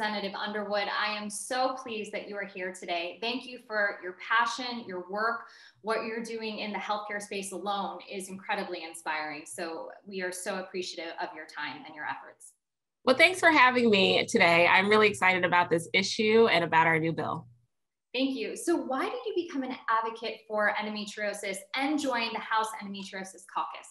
Representative Underwood. I am so pleased that you are here today. Thank you for your passion, your work. What you're doing in the healthcare space alone is incredibly inspiring. So we are so appreciative of your time and your efforts. Well, thanks for having me today. I'm really excited about this issue and about our new bill. Thank you. So why did you become an advocate for endometriosis and join the House Endometriosis Caucus?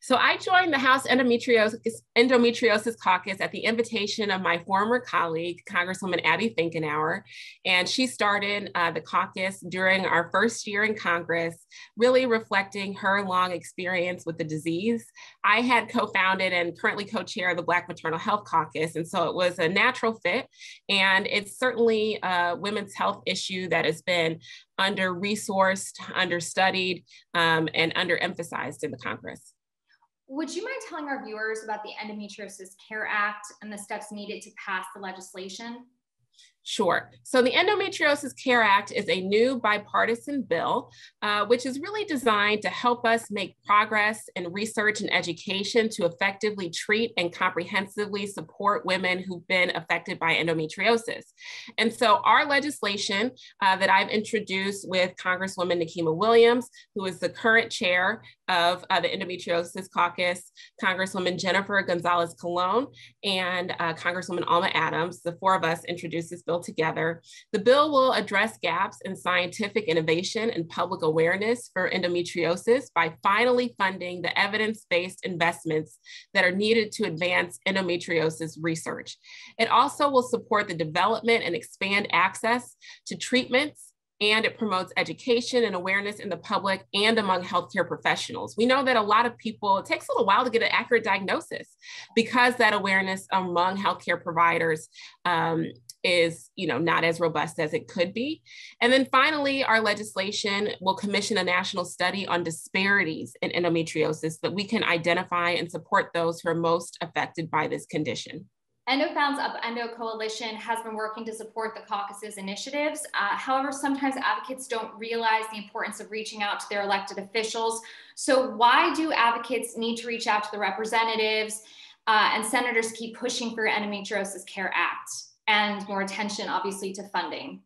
So I joined the House Endometriosis Caucus at the invitation of my former colleague, Congresswoman Abby Finkenauer, and she started the caucus during our first year in Congress, really reflecting her long experience with the disease. I had co-founded and currently co-chair the Black Maternal Health Caucus, and so it was a natural fit, and it's certainly a women's health issue that has been under-resourced, understudied, and underemphasized in the Congress. Would you mind telling our viewers about the Endometriosis Care Act and the steps needed to pass the legislation? Sure. So the Endometriosis Care Act is a new bipartisan bill, which is really designed to help us make progress in research and education to effectively treat and comprehensively support women who've been affected by endometriosis. And so our legislation that I've introduced with Congresswoman Nikema Williams, who is the current chair of the Endometriosis Caucus, Congresswoman Jennifer Gonzalez-Colon, and Congresswoman Alma Adams, the four of us introduced this bill together. The bill will address gaps in scientific innovation and public awareness for endometriosis by finally funding the evidence-based investments that are needed to advance endometriosis research. It also will support the development and expand access to treatments, and it promotes education and awareness in the public and among healthcare professionals. We know that a lot of people, it takes a little while to get an accurate diagnosis because that awareness among healthcare providers is not as robust as it could be. And then finally, our legislation will commission a national study on disparities in endometriosis so that we can identify and support those who are most affected by this condition. Endofound's Up Endo Coalition has been working to support the caucus's initiatives. However, sometimes advocates don't realize the importance of reaching out to their elected officials. So why do advocates need to reach out to the representatives and senators to keep pushing for Endometriosis Care Act and more attention, obviously, to funding?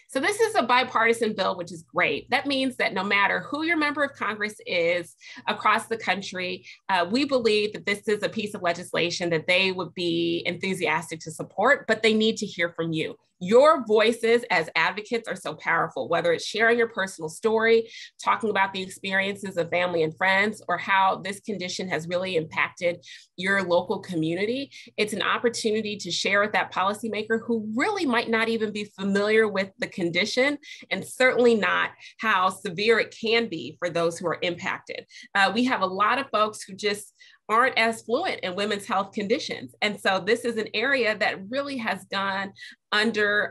So this is a bipartisan bill, which is great. That means that no matter who your member of Congress is across the country, we believe that this is a piece of legislation that they would be enthusiastic to support, but they need to hear from you. Your voices as advocates are so powerful, whether it's sharing your personal story, talking about the experiences of family and friends, or how this condition has really impacted your local community. It's an opportunity to share with that policymaker who really might not even be familiar with the condition, and certainly not how severe it can be for those who are impacted. We have a lot of folks who just aren't as fluent in women's health conditions. And so this is an area that really has gone under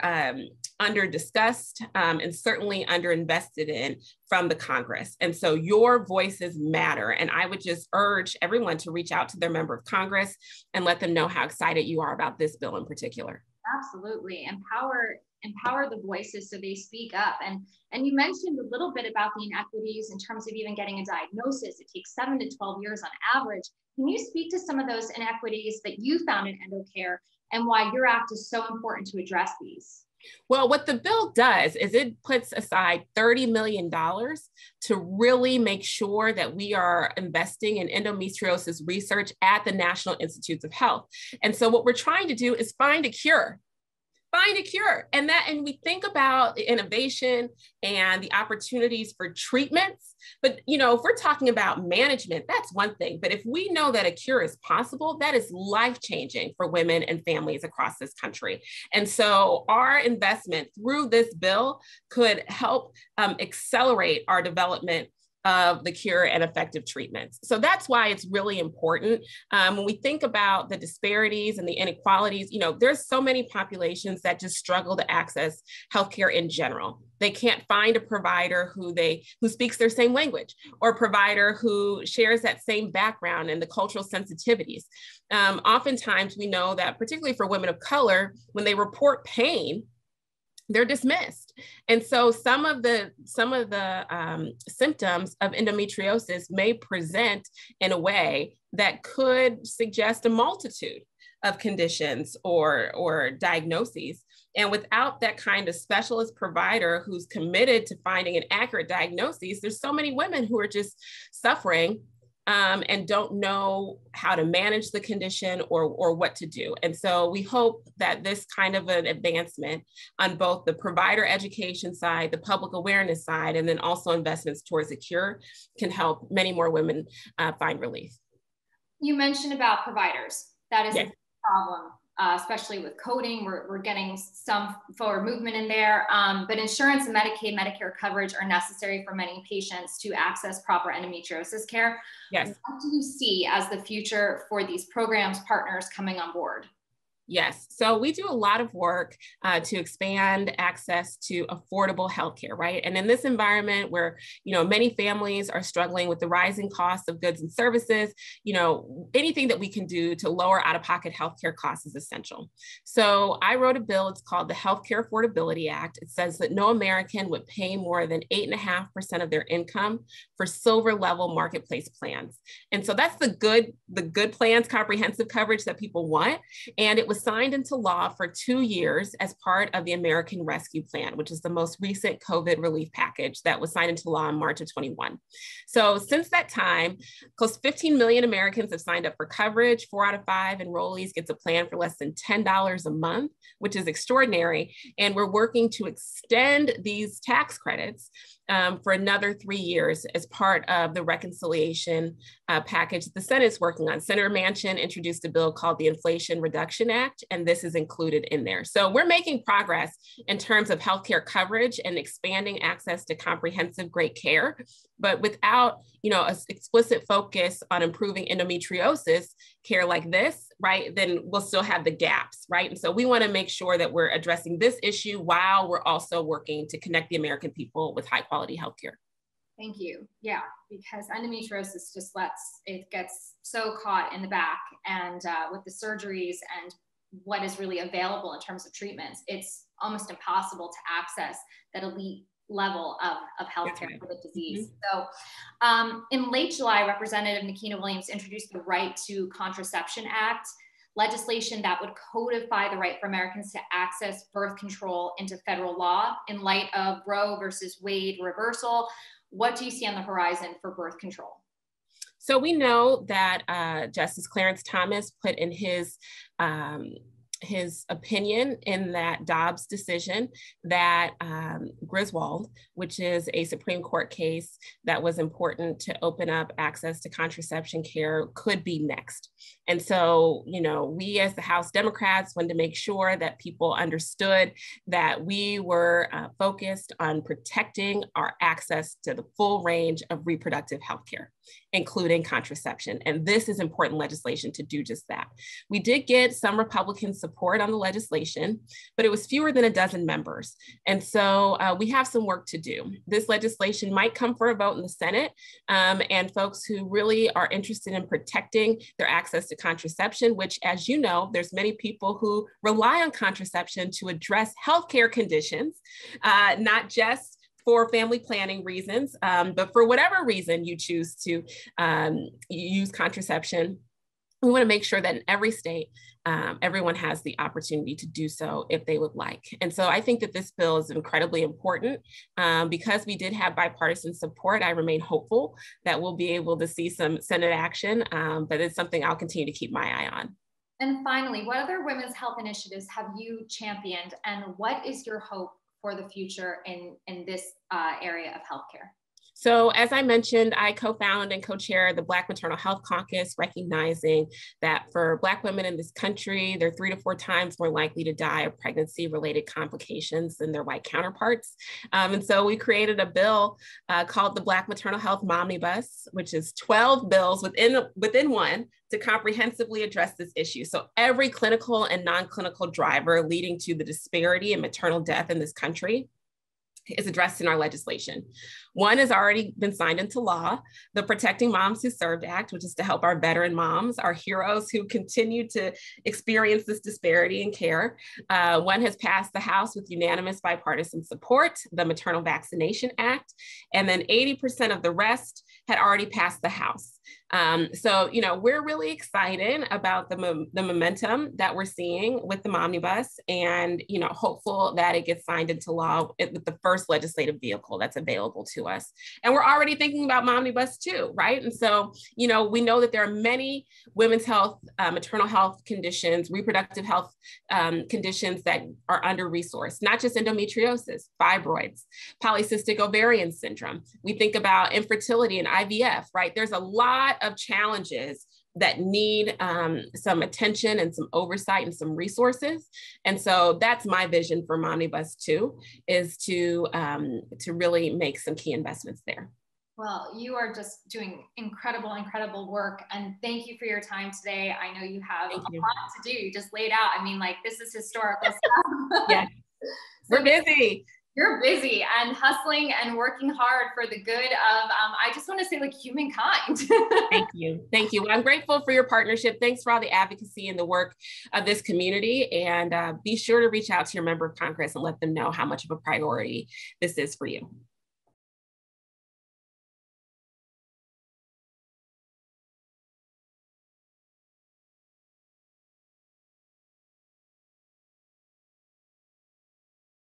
discussed and certainly under invested in from the Congress. And so your voices matter. And I would just urge everyone to reach out to their member of Congress and let them know how excited you are about this bill in particular. Absolutely. Empower the voices so they speak up. And you mentioned a little bit about the inequities in terms of even getting a diagnosis. It takes 7 to 12 years on average. Can you speak to some of those inequities that you found in EndoCare and why your act is so important to address these? Well, what the bill does is it puts aside $30 million to really make sure that we are investing in endometriosis research at the National Institutes of Health. And so what we're trying to do is find a cure. And we think about the innovation and the opportunities for treatments. But, if we're talking about management, that's one thing. But if we know that a cure is possible, that is life-changing for women and families across this country. And so our investment through this bill could help accelerate our development of the cure and effective treatments. So that's why it's really important. When we think about the disparities and the inequalities, there's so many populations that just struggle to access healthcare in general. They can't find a provider who speaks their same language, or a provider who shares that same background and the cultural sensitivities. Oftentimes we know that, particularly for women of color, when they report pain, they're dismissed. And so some of the symptoms of endometriosis may present in a way that could suggest a multitude of conditions or diagnoses. And without that kind of specialist provider who's committed to finding an accurate diagnosis, there's so many women who are just suffering and don't know how to manage the condition or what to do. And so we hope that this kind of an advancement on both the provider education side, the public awareness side, and then also investments towards a cure can help many more women find relief. You mentioned about providers. That is yes. a problem. Especially with coding, we're getting some forward movement in there, but insurance and Medicaid, Medicare coverage are necessary for many patients to access proper endometriosis care. Yes. What do you see as the future for these programs, partners coming on board? Yes. So we do a lot of work to expand access to affordable healthcare, right? And in this environment where, many families are struggling with the rising costs of goods and services, anything that we can do to lower out-of-pocket healthcare costs is essential. So I wrote a bill, it's called the Healthcare Affordability Act. It says that no American would pay more than 8.5% of their income for silver level marketplace plans. And so that's the good plans, comprehensive coverage that people want. And it was signed into law for 2 years as part of the American Rescue Plan, which is the most recent COVID relief package that was signed into law in March of 21. So since that time, close to 15 million Americans have signed up for coverage. 4 out of 5 enrollees gets a plan for less than $10 a month, which is extraordinary. And we're working to extend these tax credits for another 3 years as part of the reconciliation package the Senate's working on. Senator Manchin introduced a bill called the Inflation Reduction Act, and this is included in there. So we're making progress in terms of healthcare coverage and expanding access to comprehensive great care, but without, an explicit focus on improving endometriosis care like this, right, then we'll still have the gaps, right? And so we want to make sure that we're addressing this issue while we're also working to connect the American people with high quality healthcare. Thank you. Yeah, because endometriosis it gets so caught in the back, and with the surgeries and what is really available in terms of treatments, it's almost impossible to access that elite level of healthcare for the disease. Mm-hmm. So in late July, Representative Nikina Williams introduced the Right to Contraception Act, legislation that would codify the right for Americans to access birth control into federal law in light of Roe versus Wade reversal. What do you see on the horizon for birth control? So we know that Justice Clarence Thomas put in his opinion in that Dobbs decision that Griswold, which is a Supreme Court case that was important to open up access to contraception care, could be next. And so, we as the House Democrats wanted to make sure that people understood that we were focused on protecting our access to the full range of reproductive health care, including contraception. And this is important legislation to do just that. We did get some Republican support on the legislation, but it was fewer than a dozen members. And so we have some work to do. This legislation might come for a vote in the Senate, and folks who really are interested in protecting their access to contraception, which, as you know, there's many people who rely on contraception to address healthcare conditions, not just for family planning reasons, but for whatever reason you choose to use contraception. We want to make sure that in every state, everyone has the opportunity to do so if they would like. And so I think that this bill is incredibly important. Because we did have bipartisan support, I remain hopeful that we'll be able to see some Senate action, but it's something I'll continue to keep my eye on. And finally, what other women's health initiatives have you championed, and what is your hope for the future in this area of healthcare? So as I mentioned, I co-found and co-chair the Black Maternal Health Caucus, recognizing that for Black women in this country, they're 3 to 4 times more likely to die of pregnancy-related complications than their white counterparts. And so we created a bill called the Black Maternal Health Momnibus, which is 12 bills within one to comprehensively address this issue. So every clinical and non-clinical driver leading to the disparity in maternal death in this country is addressed in our legislation. One has already been signed into law, the Protecting Moms Who Served Act, which is to help our veteran moms, our heroes who continue to experience this disparity in care. One has passed the House with unanimous bipartisan support, the Maternal Vaccination Act, and then 80% of the rest had already passed the House. So, we're really excited about the momentum that we're seeing with the Momnibus, and, hopeful that it gets signed into law with the first legislative vehicle that's available to us. And we're already thinking about Momnibus too, right? And so, we know that there are many women's health, maternal health conditions, reproductive health conditions that are under-resourced, not just endometriosis, fibroids, polycystic ovarian syndrome. We think about infertility and IVF, right? There's a lot of challenges that need some attention and some oversight and some resources. And so that's my vision for Momnibus 2, is to really make some key investments there. Well, you are just doing incredible, incredible work. And thank you for your time today. I know you have a lot to do. You just laid out. I mean, like, this is historical stuff. Yeah, we're busy. You're busy and hustling and working hard for the good of, I just want to say, like, humankind. Thank you. Thank you. I'm grateful for your partnership. Thanks for all the advocacy and the work of this community. And be sure to reach out to your member of Congress and let them know how much of a priority this is for you.